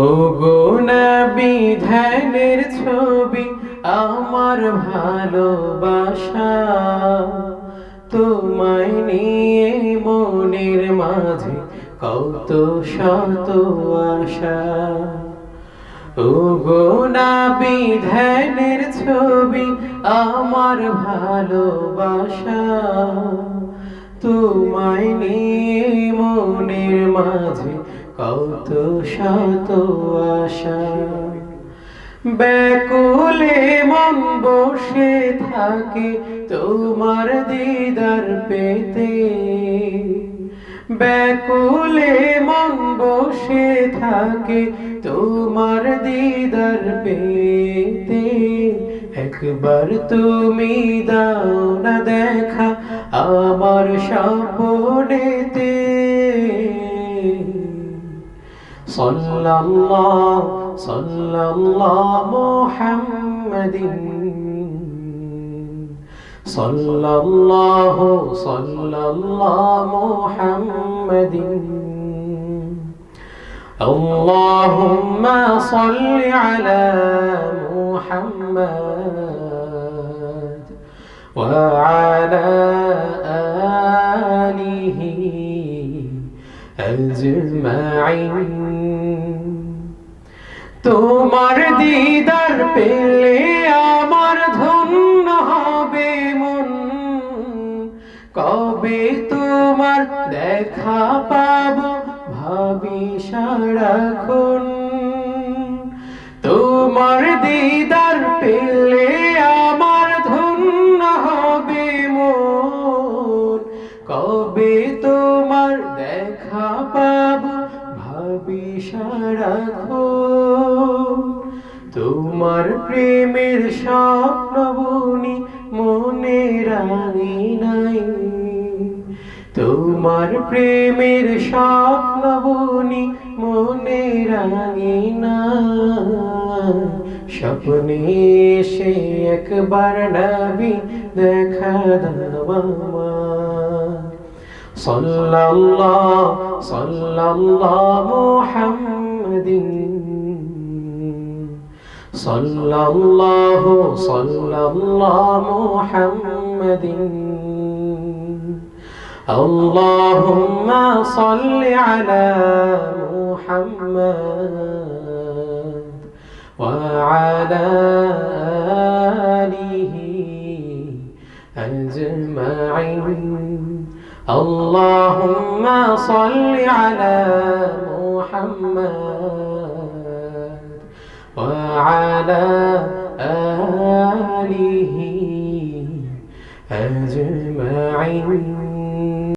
ওগো নবী ধ্যানের ছবি আমার ভালোবাসা, তোমায় নিয়ে মনের মাঝে কত শত আশা। ওগো নবী ধ্যানের ছবি আমার ভালোবাসা, তোমায় নিয়ে মনের মাঝে কত শত আশা। ব্যাকুলে মন বসে থাকে তোমার দিদার পেতে, ব্যাকুলে মন বসে থাকে তোমার দিদার পেতে। একবার তুমি দাও না দেখা আমার স্বপ্নেতে। সাল্লাল্লাহু সাল্লাল্লাহু মুহাম্মাদিন, সাল্লাল্লাহু সাল্লাল্লাহু মুহাম্মাদিন। আল্লাহুম্মা সাল্লি আলা মুহাম্মাদ ওয়া আলা আলিহি আজমাইন। তোমার দিদার পেলে আমার ধন্য হবে মন, কবে তোমার দেখা পাবো ভাবি সারাক্ষণ। তোমার দিদার পেলে আমার ধন্য হবে মন, কবে তোমার দেখা পাবো ভাবি সারাক্ষণ। তোমার প্রেমের স্বপ্ন বুনি মনের আঙিনায়, তোমার প্রেমের স্বপ্ন বুনি মনের আঙিনায়। স্বপ্নে এসে একবার নবী দেখা দাও আমায়। সাল্লাল্লাহু সাল্লাল্লাহু মুহাম্মাদিন, সাল্লাল্লাহু সাল্লাল্লাহু মুহাম্মাদিন। আল্লাহুম্মা সাল্লি আলা মুহাম্মাদ ওয়া আলা আলিহি আজমাইন। আল্লাহুম্মা সাল্লি আলা মুহাম্মাদ ওয়া আলা আলিহি আজমাইন।